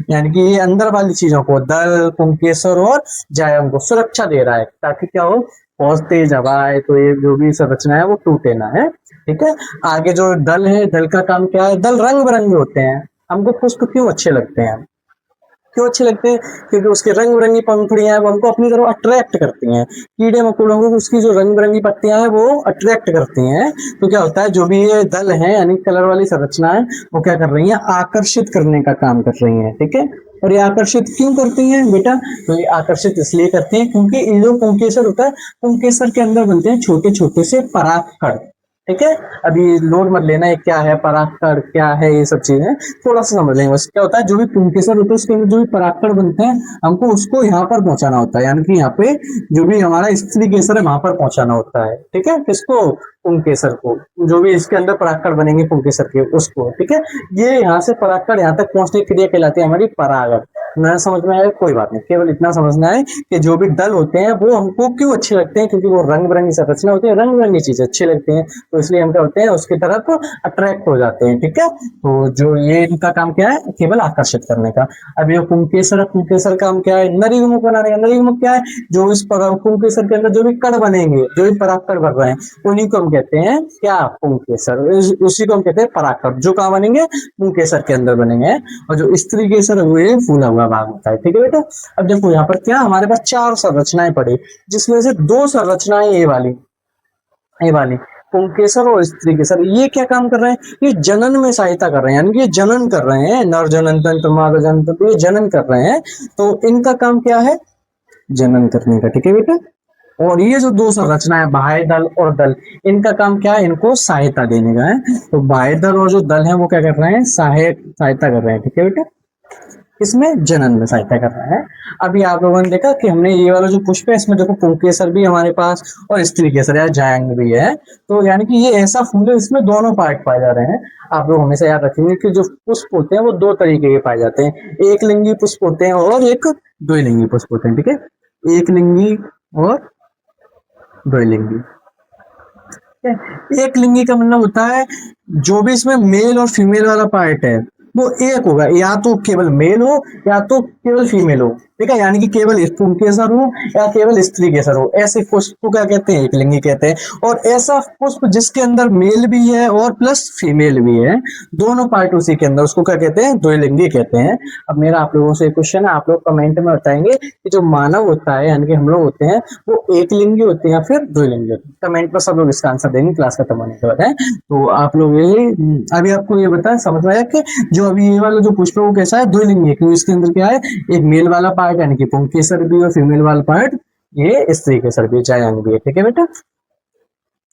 S1: यानी कि ये अंदर वाली चीजों को, दल, पुंकेसर और जायम को सुरक्षा दे रहा है, ताकि क्या हो, बहुत तेज हवा आए तो ये जो भी संरचना है वो टूटे ना। है ठीक है। आगे जो दल है, दल का काम क्या है, दल रंग बिरंगे होते हैं। हमको पुष्प क्यों अच्छे लगते हैं, क्यों अच्छे लगते हैं, क्योंकि उसके रंग बिरंगी पंखुड़ियां हैं वो हमको अपनी तरफ अट्रैक्ट करती हैं। कीड़े मकोड़ों को उसकी जो रंग बिरंगी पत्तियां हैं वो अट्रैक्ट करती हैं। तो क्या होता है, जो भी ये दल है यानी कलर वाली संरचना है, वो क्या कर रही है, आकर्षित करने का काम कर रही है। ठीक है। और ये आकर्षित क्यों करती हैं बेटा, तो ये आकर्षित इसलिए करती हैं क्योंकि ये जो पुंकेसर होता है, पुंकेसर के अंदर बनते हैं छोटे छोटे से परागकण। ठीक है। अभी लोड मत लेना, ये क्या है परागकण, क्या है ये सब चीजें थोड़ा सा समझ लेंगे। बस क्या होता है, जो भी पुंकेसर होता है उसके अंदर जो भी परागकण बनते हैं, हमको उसको यहाँ पर पहुंचाना होता है, यानी कि यहाँ पे जो भी हमारा स्त्री केसर है वहां पर पहुंचाना होता है। ठीक है। किसको, पुंकेसर को, जो भी इसके अंदर परागकण बनेंगे पुंकेसर के उसको। ठीक है। ये यहाँ से परागकण यहाँ तक पहुंचने की क्रिया कहलाती है हमारी परागण। न समझ में आया कोई बात नहीं, केवल इतना समझना है कि जो भी दल होते हैं वो हमको क्यों अच्छे लगते हैं, क्योंकि वो रंग बिरंगी संरचना होती है, रंग बिरंगी चीजें अच्छी लगती हैं, तो इसलिए हम क्या होते हैं, उसकी तरफ अट्रैक्ट हो जाते हैं। ठीक है। तो जो ये इनका काम क्या है, केवल आकर्षित करने का। अब ये पुंकेसर, पुंकेसर काम क्या है, नरीगमुख बनाने का। नरीगमुख क्या है, जो इस पुंकेसर के अंदर जो भी कण बनेंगे, जो भी परागकण बन रहे हैं, उन्हीं को हम कहते हैं क्या, पुंकेसर। उसी को हम कहते हैं परागकण, जो कहाँ बनेंगे, पुंकेसर के अंदर बनेंगे। और जो स्त्री केसर हुए फूला हुआ भाग होता है। ठीक है बेटा। अब देखो यहाँ पर क्या, हमारे पास चार संरचनाएं पड़ी, जिसमें से दो संरचनाएं ये वाली पुंकेसर और स्त्री केसर, ये क्या काम कर रहे हैं, ये जनन में सहायता कर रहे हैं, यानी कि ये जनन कर रहे हैं, नर जनन तंत्र, मादा जनन तंत्र, ये जनन कर रहे हैं। तो इनका काम क्या है, जनन करने का। ठीक है बेटा। और ये जो दो संरचना है, बाह्य दल और दल, इनका काम क्या है, इनको सहायता देने का है। तो बाह्य दल और जो दल है वो क्या कर रहे हैं, सहायता कर रहे हैं। ठीक है बेटा। इसमें जनन में सहायता कर रहा है। अभी आप लोगों ने देखा कि हमने ये वाला जो पुष्प है, इसमें देखो पुंकेसर भी हमारे पास और स्त्री केसर या जायंग भी है। तो यानी कि ये ऐसा फूल है, इसमें दोनों पार्ट पाए जा रहे हैं। आप लोग हमेशा याद रखेंगे कि जो पुष्प होते हैं वो दो तरीके के पाए जाते हैं, एक लिंगी पुष्प होते हैं और एक द्विलिंगी पुष्प होते हैं। ठीक है। एक लिंगी और द्विलिंगी। एक लिंगी का मतलब होता है जो भी इसमें मेल और फीमेल वाला पार्ट है वो एक होगा, या तो केवल मेल हो या तो केवल फीमेल हो, ठीक है, यानी कि केवल पुंकेसर हो या केवल स्त्री केसर हो, ऐसे पुष्प को क्या कहते हैं, एक लिंगी कहते हैं। और ऐसा पुष्प जिसके अंदर मेल भी है और प्लस फीमेल भी है, दोनों पार्ट उसी के अंदर, उसको क्या कहते हैं, द्विलिंगी कहते हैं। अब मेरा आप लोगों से क्वेश्चन है, आप लोग कमेंट में बताएंगे कि जो मानव होता है यानी कि हम लोग होते हैं वो एक लिंगी होते हैं या फिर द्विलिंगी होते हैं। कमेंट पर सब लोग इसका आंसर देंगे क्लास खत्म होने के बाद है। तो आप लोग ये अभी आपको ये बताया, समझ में आया कि जो अभी ये वाला जो पुष्प है वो कैसा है, द्विलिंगी है, क्योंकि इसके अंदर क्या है, एक मेल वाला पार्ट यानी कि पुंकेसर भी और फीमेल वाला पार्ट ये स्त्री केसर भी, जायांग भी है, ठीक है बेटा।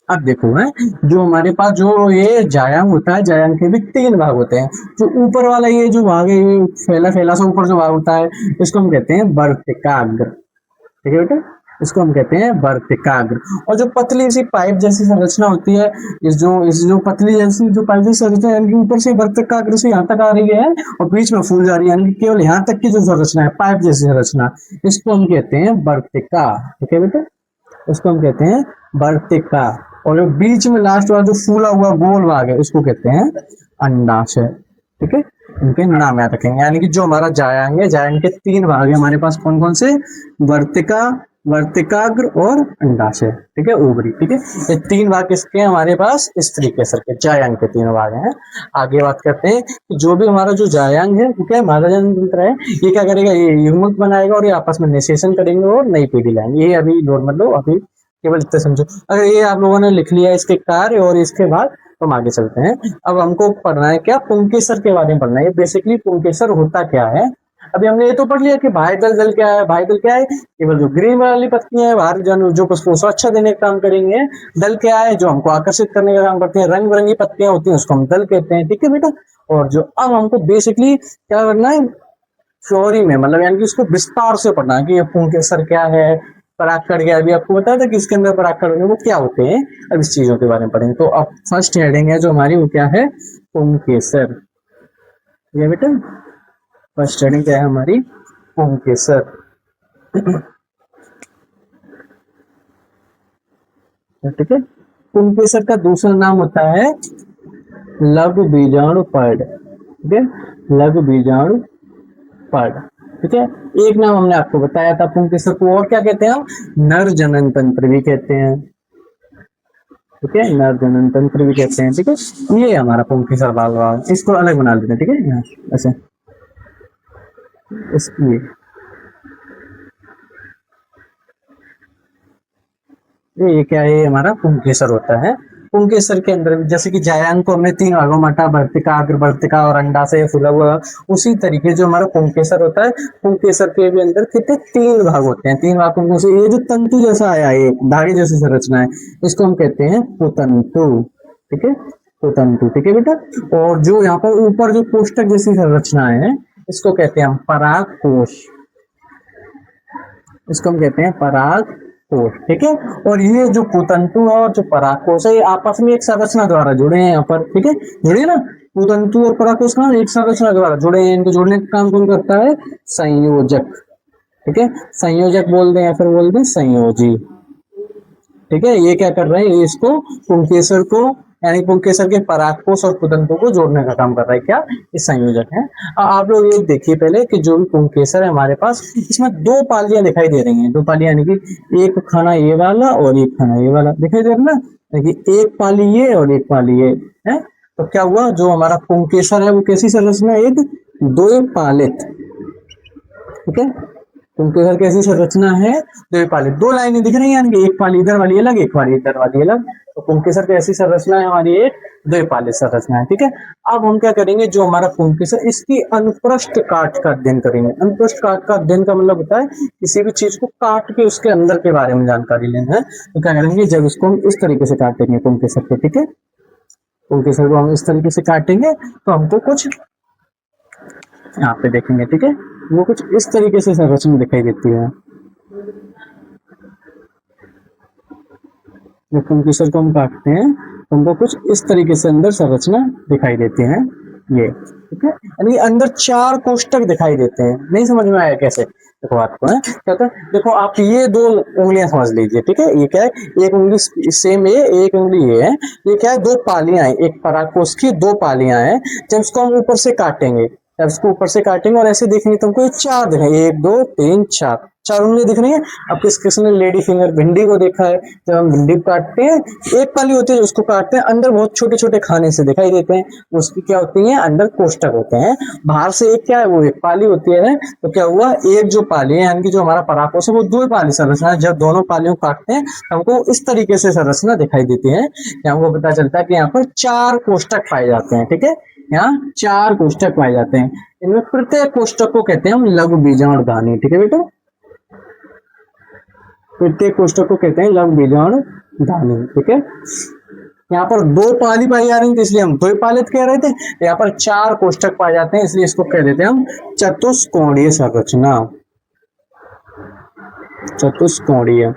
S1: अब देखो है, जो हमारे पास जो ये जायांग होता है, जायांग के भी तीन भाग होते हैं। जो ऊपर वाला ये जो भाग है, ये फैला फैला सा ऊपर जो भाग होता है, इसको हम कहते हैं वर्तिकाग्र, ठीक है बेटा, इसको हम कहते हैं वर्तिकाग्र। और जो पतली सी पाइप जैसी संरचना होती है, इस जो पतली जैसी जो पाइप जैसी संरचना यानी कि ऊपर से वर्तिकाग्र से यहाँ तक आ रही है और बीच में फूल जा रही है, यानी कि केवल यहाँ तक की जो संरचना है पाइप जैसी संरचना, इसको हम कहते हैं वर्तिका, ठीक है बेटा, इसको हम कहते हैं वर्तिका। और जो बीच में लास्ट वाला जो फूला हुआ गोल भाग है उसको कहते हैं अंडाशय, ठीक है, इनके नाम याद रखेंगे। यानी कि जो हमारा जायांग है, जायांग के तीन भाग है हमारे पास, कौन कौन से, वर्तिका, वर्तिकाग्र और अंडाशय, ठीक है, ओवरी, ठीक है, ये तीन भाग किसके हैं हमारे पास, स्त्री केसर के, जायांग के तीन भाग हैं। आगे बात करते हैं कि जो भी हमारा जो जायांग है, ठीक है, मादा तंत्र है, ये क्या करेगा, ये युग्मक बनाएगा और ये आपस में निषेचन करेंगे और नई पीढ़ी लाएंगे। ये अभी नॉर्मल लो, अभी केवल इतना समझो। अगर ये आप लोगों ने लिख लिया इसके कार्य और इसके बाद, तो हम आगे चलते हैं। अब हमको पढ़ना है क्या, पुंकेसर के बारे में पढ़ना है। बेसिकली पुंकेसर होता क्या है, अभी हमने ये तो पढ़ लिया कि बाह्य दल, दल क्या है, बाह्य दल क्या है, केवल जो ग्रीन वाली पत्तियां हैं बाहर जो पुष्पों को अच्छा देने का काम करेंगे। दल क्या है, जो हमको आकर्षित करने का काम करते हैं, रंग बिरंगी पत्तियां होती हैं उसको हम दल कहते हैं, ठीक है बेटा। और जो अब हमको बेसिकली क्या करना है, थ्योरी में, मतलब यानी कि उसको विस्तार से पढ़ना है कि ये पुंकेसर क्या है, परागकण क्या है। अभी आपको बताया था कि इसके अंदर परागकण वो क्या होते हैं, अब इस चीजों के बारे में पढ़ेंगे। तो अब फर्स्ट हेडिंग है जो हमारी वो क्या है, पुंकेसर, ये बेटा फर्स्ट हेडिंग क्या है हमारी, पुंकेसर, ठीक है। पुंकेसर का दूसरा नाम होता है लघु बीजाणु पर्ड, ठीक है, लघु बीजाणु पर्ड, ठीक है। एक नाम हमने आपको बताया था पुंकेसर को, और क्या कहते हैं हम, नर जनन तंत्र भी कहते हैं, ठीक है, नर जनन तंत्र भी कहते हैं, ठीक है। ये हमारा पुंकेसर बाल, इसको अलग बना लेते हैं, ठीक है, ऐसे इसलिए ये क्या है, हमारा पुंकेसर होता है। पुंकेसर के अंदर जैसे कि जायांग को हमने तीन भागों में बांटा, वर्तिका, अग्रवर्तिका और अंडाशय फूला हुआ, उसी तरीके जो हमारा पुंकेसर होता है, पुंकेसर के भी अंदर कितने तीन भाग होते हैं। तीन भागों से ये जो तंतु जैसा आया है, धागे जैसी संरचना है, इसको हम कहते हैं पुतंतु, ठीक है, पुतंतु, ठीक है बेटा। और जो यहाँ पर ऊपर जो कोष्टक जैसी संरचना है, इसको कहते हैं हम परागकोश, इसको हम कहते हैं परागकोश, ठीक है। और ये जो पुतंतु है और जो परागकोश है, ये आपस में एक संरचना द्वारा जुड़े हैं यहाँ पर, ठीक है, जुड़े ना, पुतंतु और परागकोश का एक संरचना द्वारा जुड़े हैं। इनको जोड़ने का काम कौन करता है, संयोजक, ठीक है, संयोजक बोल दें या फिर बोल दें संयोजी, ठीक है। ये क्या कर रहे हैं, इसको पुंकेसर को यानी पुंकेसर के परागकोश और पुतंतु को जोड़ने का काम कर रहा है, क्या, ये संयोजक है। आप लोग ये देखिए पहले कि जो भी पुंकेसर है हमारे पास, इसमें दो पालियां दिखाई दे रही हैं, दो पालियां यानी कि एक खाना ये वाला और एक खाना ये वाला दिखाई दे रहा है ना, देखिए एक पाली ये और एक पाली ये है। तो क्या हुआ, जो हमारा पुंकेसर है वो कैसी संरचना है, एक द्विपालित, ठीक है, पुंकेसर कैसी संरचना है, द्विपालित, दो लाइनें दिख रही हैं, यानी कि एक पाली इधर वाली अलग, एक पाली इधर वाली अलग। तो पुंकेसर कैसी संरचना है हमारी, एक द्विपालित संरचना है, ठीक है। अब हम क्या करेंगे, जो हमारा पुंकेसर, इसकी अनुप्रस्थ काट का अध्ययन करेंगे। अनुप्रस्थ काट का अध्ययन का मतलब होता है किसी भी चीज को काट के उसके अंदर के बारे में जानकारी लेना है। तो क्या करेंगे, जब उसको हम इस तरीके से काटेंगे पुंकेसर को, ठीक है, पुंकेसर को हम इस तरीके से काटेंगे तो हमको कुछ यहाँ पे देखेंगे, ठीक है, वो कुछ इस तरीके से संरचना दिखाई देती है। जब पुंकेसर को हम काटते हैं तो हमको कुछ इस तरीके से अंदर संरचना दिखाई देती है, ये, ठीक है, यानी अंदर चार कोष्टक दिखाई देते हैं। नहीं समझ में आया कैसे, देखो आपको है क्या होता है, देखो आप ये दो उंगलियां समझ लीजिए, ठीक है। ये क्या है, एक उंगली सेम ये, एक उंगली ये है। ये क्या है, दो पालियां हैं, एक पराकोष की दो पालियां हैं। जब इसको हम ऊपर से काटेंगे, जब इसको ऊपर से काटेंगे और ऐसे देखनी तुमको ये चार दिख रहे हैं, एक दो तीन चार, चार उंगली दिख रही है। अब किसने लेडी फिंगर भिंडी को देखा है, जब हम भिंडी को काटते हैं, एक पाली होती है उसको काटते हैं, अंदर बहुत छोटे छोटे खाने से दिखाई देते हैं, उसकी क्या होती है, अंदर कोष्टक होते हैं। बाहर से एक क्या है, वो एक पाली होती है। तो क्या हुआ, एक जो पाली है यानी कि जो हमारा पराकोष है वो दो पाली संरचना है। जब दोनों पालियों को काटते हैं हमको इस तरीके से संरचना दिखाई देती है। हमको पता चलता है कि यहाँ पर चार कोष्टक पाए जाते हैं, ठीक है। यहाँ चार कोष्टक पाए जाते हैं। इनमें प्रत्येक कोष्टक को कहते हैं हम लघु बीजाणुधानी, ठीक है बेटा। प्रत्येक कोष्टक को कहते हैं लघु बीजाणुधानी, ठीक है। यहाँ पर दो पाली पाई जा रही थी इसलिए हम दो पालित कह रहे थे। यहाँ पर चार कोष्टक पाए जाते हैं इसलिए इसको कह देते हैं हम चतुष्कोणीय संरचना, चतुष्कोणीय,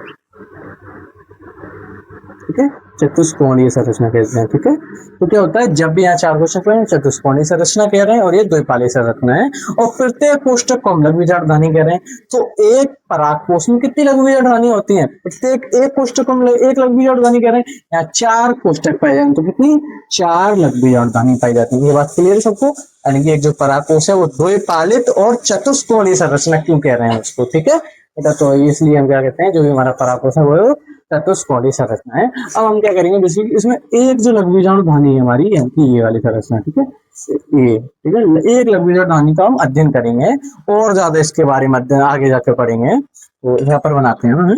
S1: ठीक है। चतुष्कोणीय संरचना कहते हैं, ठीक है। तो क्या होता है, जब भी यहाँ चार कोष्टक है चतुष्कोणीय संरचना कह रहे हैं और ये द्विपाली संरचना है। और प्रत्येक कोष्टक को हम लघु बीजाणुधानी कह रहे हैं। तो एक परागकोश में कितनी लघु बीजाणुधानी होती है, प्रत्येक एक कोष्टक को हम एक लघु बीजाणुधानी कह रहे हैं। यहाँ चार कोष्टक पाए जाते हैं, तो कितनी, चार लघु बीजाणुधानी पाई जाती है। ये बात क्लियर है सबको। यानी कि एक जो परागकोश है वो द्विपालित और चतुष्कोणीय संरचना क्यों कह रहे हैं उसको, ठीक है बेटा। तो इसलिए हम क्या कहते हैं, जो भी हमारा परागकोश है वो चतुष्कोणीय संरचना है। अब हम क्या करेंगे, बेसिकली इसमें एक जो लघु बीजाणुधानी है हमारी, ये वाली संरचना, ठीक है, ये, ठीक है। एक लघु बीजाणुधानी का हम अध्ययन करेंगे और ज्यादा इसके बारे में आगे जाकर पढ़ेंगे। तो यहाँ पर बनाते हैं हम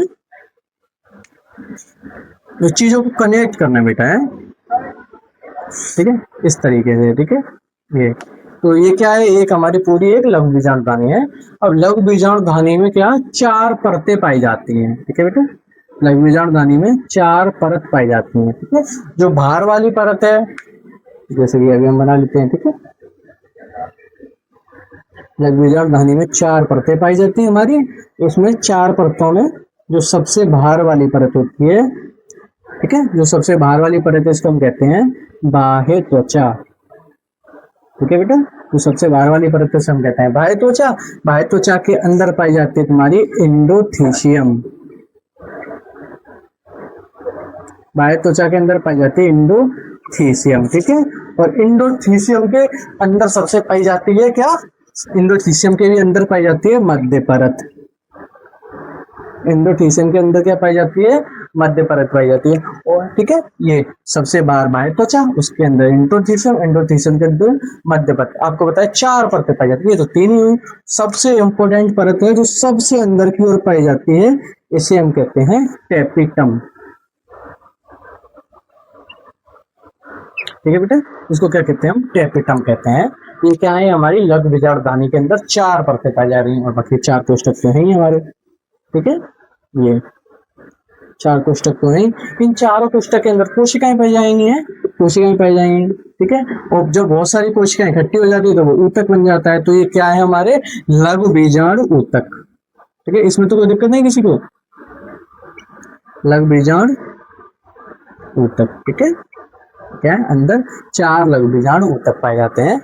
S1: जो चीजों को कनेक्ट करना बेटा है, ठीक है, इस तरीके से, ठीक है। ये तो ये क्या है, एक हमारी पूरी एक लघु बीजाणुधानी है। अब लघु बीजाणुधानी में क्या चार परतें पाई जाती हैं, ठीक है बेटा। लघु बीजाणुधानी में चार परत पाई जाती हैं, ठीक है। जो बाहर वाली परत है, जैसे कि अभी हम बना लेते हैं, ठीक है। लघु बीजाणुधानी में चार परतें पाई जाती हैं हमारी। उसमें चार परतों में जो सबसे बाहर वाली परत होती है, ठीक है, जो सबसे बाहर वाली परत है इसको हम कहते हैं बाह्य त्वचा, ठीक है बेटा। जो सबसे बाहर वाली परत है हम कहते हैं बाह्य त्वचा। बाह्य त्वचा के अंदर पाई जाती है तुम्हारी एंडोथीशियम, बाह्य त्वचा के अंदर पाई जाती है एंडोथीशियम, ठीक है। और एंडोथीशियम के अंदर सबसे पाई जाती है क्या, एंडोथीशियम के भी अंदर पाई जाती है मध्य परत। एंडोथीशियम के अंदर क्या पाई जाती है, मध्य परत पाई जाती है। और ठीक है, ये सबसे बाहर बाह्य त्वचा, उसके अंदर एंडोथीशियम, एंडोथीशियम के अंदर मध्य परत। आपको बताया चार परतें पाई जाती है, तो तीन ही हुई। सबसे इंपॉर्टेंट परत है जो सबसे अंदर की ओर पाई जाती है, इसे हम कहते हैं टेपिटम, ठीक है बेटा। इसको क्या कहते हैं हम, टेपिटम कहते हैं। ये क्या है, हमारी लघु बीजाणुधानी के अंदर चार परतें पाई जा रही हैं और बाकी चार कोष्टक तो हैं ही हमारे, ठीक है। ये चार कोष्टक तो हैं। इन चारों कोष्टक के अंदर कोशिकाएं पाई जाएंगी, हैं कोशिकाएं पाई जाएंगी, ठीक है। और जब बहुत सारी कोशिकाएं इकट्ठी हो जाती है तो वो ऊतक बन जाता है। तो ये क्या है, हमारे लघु बीजाणु ऊतक, ठीक है। इसमें तो कोई दिक्कत नहीं किसी को, लघु बीजाणु ऊतक, ठीक है। क्या है, अंदर चार लघु बीजाणु ऊतक पाए जाते हैं।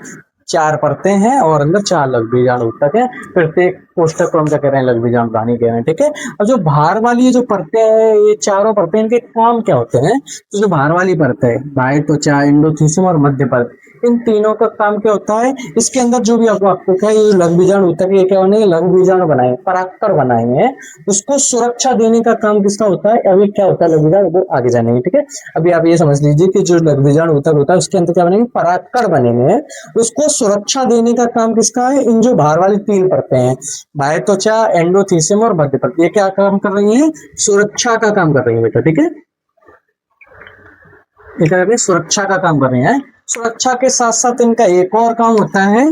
S1: चार परतें हैं और अंदर चार लघु बीजाणु ऊतक है। प्रत्येक कोष्टक को हम क्या कह रहे हैं, लघु बीजाणुधानी कह रहे हैं, ठीक है। और जो बाहर वाली जो परतें हैं, ये चारों परतें, इनके काम क्या होते हैं। तो जो बाहर वाली परत है, बाह्य त्वचा, एंडोथीशियम और मध्य परत, इन तीनों का काम क्या होता है, इसके अंदर जो भी आपको क्या है, ये लघु बीजाणु ऊतक, ये क्या बनेंगे, लघु बीजाणु बनाएंगे, परागकण बनाएंगे। उसको सुरक्षा देने का काम किसका होता है, अभी क्या होता है लघु बीजाणु, वो आगे जानेंगे, ठीक है। अभी आप ये समझ लीजिए कि जो लघु बीजाणु ऊतक होता है उसके अंदर क्या बनेंगे, परागकण बनेंगे। उसको सुरक्षा देने का काम किसका है, इन जो बाहर वाली तीन परतें हैं, बाह्य त्वचा, एंडोथीशियम और मध्य परत, ये क्या काम कर रही है, सुरक्षा का काम कर रही है बेटा, ठीक है। ये क्या कर रही है, सुरक्षा का काम कर रही है। सुरक्षा के साथ साथ इनका एक और काम होता है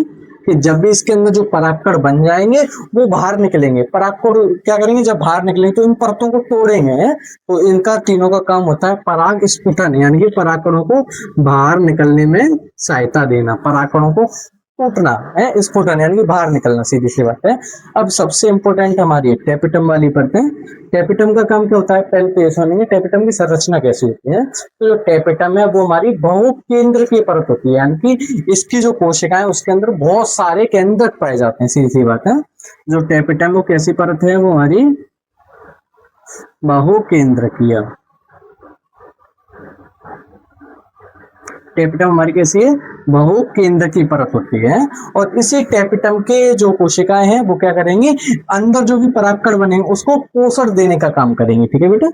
S1: कि जब भी इसके अंदर जो परागकण बन जाएंगे वो बाहर निकलेंगे। परागकण क्या करेंगे, जब बाहर निकलेंगे तो इन परतों को तोड़ेंगे। तो इनका तीनों का काम होता है पराग स्फुटन, यानी कि परागकणों को बाहर निकलने में सहायता देना, परागकणों को टूटना है, स्फुटन यानी कि बाहर निकलना, सीधी सी बात है। अब सबसे इंपॉर्टेंट हमारी टेपिटम वाली परत है। टेपिटम का काम क्या होता है, पहले तो ये सुनेंगे टेपिटम की संरचना कैसी होती है। तो जो टेपिटम है वो हमारी बहुकेंद्र की परत होती है, यानी कि इसकी जो कोशिकाएं उसके अंदर बहुत सारे केंद्रक पाए जाते हैं, सीधी सी बात है। जो टेपिटम वो कैसी परत है, वो हमारी बहुकेंद्रकीय। टेपिटम हमारी कैसी है, बहुकेंद्र की परत होती है। और इसी टेपिटम के जो कोशिकाएं हैं वो क्या करेंगी, अंदर जो भी परागकण बनेंगे उसको पोषण देने का काम करेंगे। ठीक है बेटा,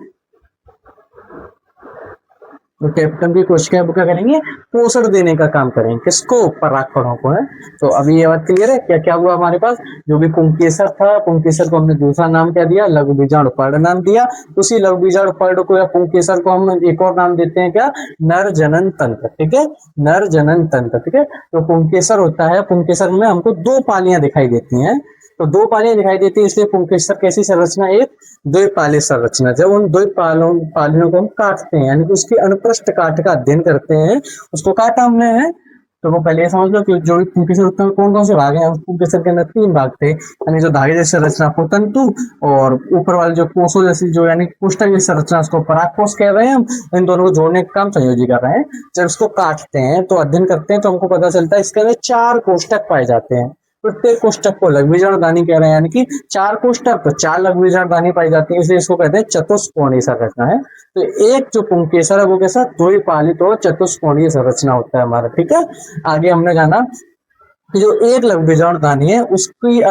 S1: तो टेपिटम की कोशिकाएं वो क्या करेंगे, पोषण देने का काम करेंगे, किसको, परागकणों को है। तो अभी ये बात क्लियर है, क्या क्या हुआ हमारे पास, जो भी पुंकेसर था, पुंकेसर को हमने दूसरा नाम क्या दिया, लघु बीजाणु पर्ण नाम दिया। उसी लघु बीजाणु पर्ण को या पुंकेसर को हम एक और नाम देते हैं, क्या, नर जनन तंत्र। ठीक है, नर जनन तंत्र। ठीक है, तो पुंकेसर होता है, पुंकेसर में हमको दो पालियां दिखाई देती हैं। तो दो पालियां दिखाई देती है, इसलिए पुंकेसर कैसी संरचना, एक द्विपाली संरचना। जब उन पालियों को हम काटते हैं, यानी कि उसकी अनुप्रस्थ काट का अध्ययन करते हैं, उसको काटा हमने है, तो वो पहले समझ लो कि जो भी पुंकेसर होता है कौन कौन से भाग हैं। पुंकेसर के अंदर तीन भाग थे, यानी जो धागे जैसी संरचना को तंतु, और ऊपर वाले जो कोषों जैसी जो यानी कोष्ठक जैसी संरचना उसको परागकोष कह रहे हैं हम। इन दोनों को जोड़ने का काम संयोजी कर रहे हैं। जब इसको काटते हैं तो अध्ययन करते हैं तो हमको पता चलता है इसके अंदर 4 कोष्ठक पाए जाते हैं। प्रत्येक कोष्ठक को लघु बीजाणुधानी कह रहे हैं, यानी कि 4 कोष्ठक तो 4 लघु बीजाणुधानी पाई जाती है, इसलिए इसको कहते हैं चतुष्कोणीय संरचना है। तो एक जो पुंकेसर है वो कैसा, द्विपालित और चतुष्कोणीय संरचना होता है हमारा। ठीक है, आगे हमने जाना कि जो एक लघु बीजाणुधानी है उसकी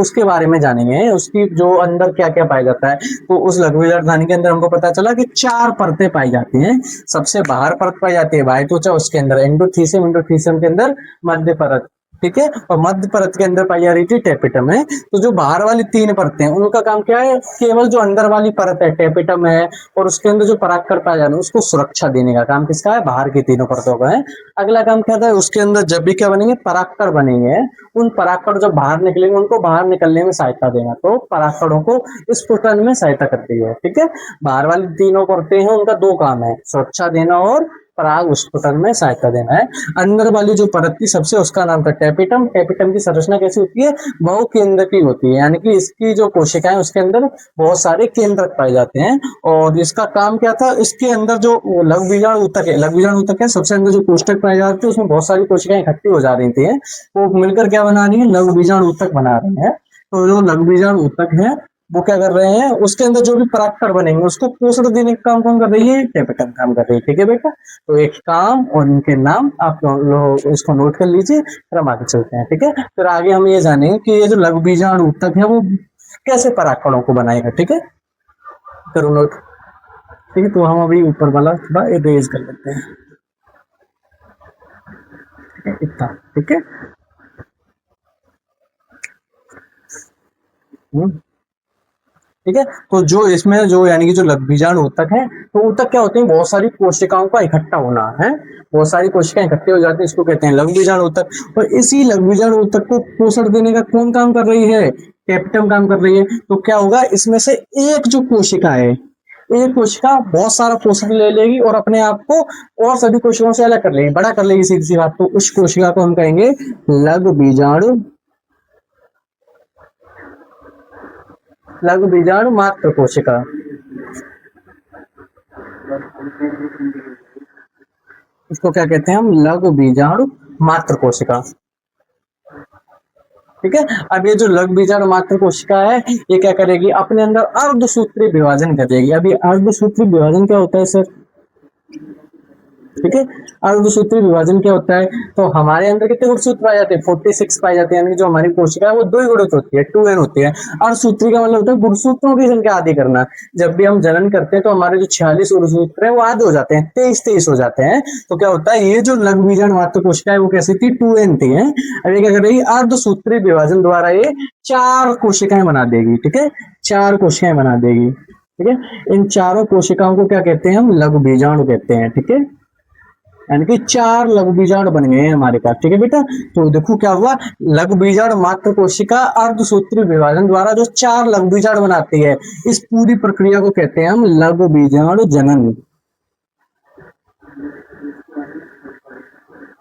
S1: उसके बारे में जानेंगे, उसकी जो अंदर क्या क्या पाया जाता है। तो उस लघु बीजाणुधानी के अंदर हमको पता चला कि 4 परतें पाई जाती हैं। सबसे बाहर परत पाई जाती है वायतुचा, उसके अंदर एंडोथीसियम, एंडोथीसियम के अंदर मध्य परत। ठीक है, और मध्य परत के अंदर पाई जा रही थी टेपिटम है। तो जो बाहर वाली 3 परतें हैं उनका काम क्या है, केवल जो अंदर वाली परत है टेपिटम है और उसके अंदर जो परागकण पाया जाना उसको सुरक्षा देने का काम किसका है, बाहर की तीनों परतों का है। अगला काम क्या था, उसके अंदर जब भी क्या बनेंगे, परागकण बनेंगे, उन परागकण जब बाहर निकलेंगे उनको बाहर निकलने में सहायता देना। तो परागकणों को स्फुटन में सहायता करती है। ठीक है, बाहर वाली तीनों परतें हैं उनका 2 काम है, सुरक्षा देना और पराग स्फुटन में सहायता देना है। अंदर वाली जो परत थी सबसे, उसका नाम था टेपिटम। टेपिटम की संरचना कैसी होती है, बहुकेंद्र की होती है, यानी कि इसकी जो कोशिकाएं उसके अंदर बहुत सारे केंद्रक पाए जाते हैं। और इसका काम क्या था, इसके अंदर जो लघु बीजाणु ऊतक है, लघु बीजाणु ऊतक है, सबसे अंदर जो कोष्ठक पाए जाते थे उसमें बहुत सारी कोशिकाएं इकट्ठी हो जा रही थी, वो मिलकर क्या बना रही है, लघु बीजाणु ऊतक बना रही है। तो जो लघु बीजाणु ऊतक है वो क्या कर रहे हैं, उसके अंदर जो भी परागकण बनेंगे उसको पोषण देने का काम कौन कर रही है, टेपिटम काम कर रही है। ठीक है बेटा, तो एक काम और इनके नाम आप लोग इसको नोट कर लीजिए, फिर हम आगे चलते हैं। ठीक है, फिर आगे हम ये जानेंगे कि ये जो लघु बीजाणु ऊतक है वो कैसे परागकणों को बनाएगा। ठीक है, करो नोट। ठीक है, तो हम अभी ऊपर वाला थोड़ा इरेज कर लेते हैं। ठीक है, इतना। ठीक है, ठीक है, तो जो इसमें जो यानी कि जो लघु बीजाणु ऊतक है, तो ऊतक क्या होते हैं, बहुत सारी कोशिकाओं का इकट्ठा होना है। बहुत सारी कोशिकाएं इकट्ठी हो जाती है, इसको कहते हैं लघु बीजाणु ऊतक। और इसी लघु बीजाणु ऊतक को पोषण देने का कौन काम कर रही है, टेपिटम काम कर रही है। तो क्या होगा, इसमें से एक जो कोशिका है, एक कोशिका बहुत सारा पोषण ले लेगी और अपने आप को और सभी कोशिकाओं से अलग कर लेगी, बड़ा कर लेगी, सीधी सी बात। तो उस कोशिका को हम कहेंगे लघु बीजाणु, लघु बीजाणु मात्र कोशिका। इसको क्या कहते हैं हम, लघु बीजाणु मात्र कोशिका। ठीक है, अब ये जो लघु बीजाणु मात्र कोशिका है ये क्या करेगी, अपने अंदर अर्धसूत्री विभाजन करेगी। अभी अर्धसूत्री विभाजन क्या होता है सर, ठीक है, अर्धसूत्री विभाजन क्या होता है, तो हमारे अंदर कितने गुणसूत्र पाए जाते हैं, 46 पाए जाते हैं, यानी जो हमारी कोशिका है वो 2 गुणित होती है, 2n होती है। अर्धसूत्री का मतलब होता है गुणसूत्रों की संख्या आधी करना। जब भी हम जनन करते हैं तो हमारे जो 46 गुणसूत्र है वो आधे हो जाते हैं, 23 हो जाते हैं। तो क्या होता है, ये जो लघु बीजाणु मात्र कोशिका है वो कैसी थी, 2n थी है। अब ये क्या कर रही है, अर्धसूत्री विभाजन द्वारा ये 4 कोशिकाएं बना देगी। ठीक है, 4 कोशिकाएं बना देगी। ठीक है, इन चारों कोशिकाओं को क्या कहते हैं हम, लघु बीजाणु कहते हैं। ठीक है, यानी कि 4 लघु बीजाणु बन गए हैं हमारे पास। ठीक है बेटा, तो देखो क्या हुआ, लघु बीजाणु मात्र कोशिका अर्धसूत्री विभाजन द्वारा जो 4 लघु बीजाणु बनाती है, इस पूरी प्रक्रिया को कहते हैं हम लघु बीजाणु जनन।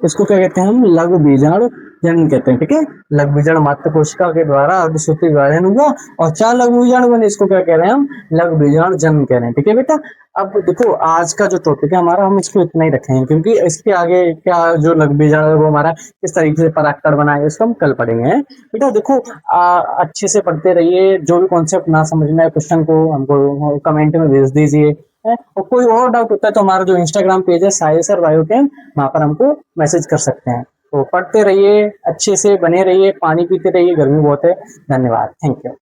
S1: इसको क्या कहते हैं हम, लघु बीजाणु जनन कहते हैं, ठीक है। लघु बीजाणु मात्र कोशिका के द्वारा अर्धसूत्री विभाजन हुआ और 4 लघु बीजाणु बने, इसको क्या कह रहे हैं हम, लघु बीजाणु जनन कह रहे हैं, ठीक है बेटा। अब देखो आज का जो टॉपिक है हमारा, हम इसको इतना ही रखेंगे, क्योंकि इसके आगे क्या जो लघु बीजाणु है वो हमारा किस तरीके से परागकण बनाए इसको हम कल पढ़ेंगे, हैं बेटा। देखो अच्छे से पढ़ते रहिए, जो भी कॉन्सेप्ट ना समझना है क्वेश्चन को हमको कमेंट में भेज दीजिए, है। और कोई और डाउट होता है तो हमारा जो इंस्टाग्राम पेज है साहिल सर बायोकेम, वहां पर हमको मैसेज कर सकते हैं। तो पढ़ते रहिए, अच्छे से बने रहिए, पानी पीते रहिए, गर्मी बहुत है। धन्यवाद, थैंक यू।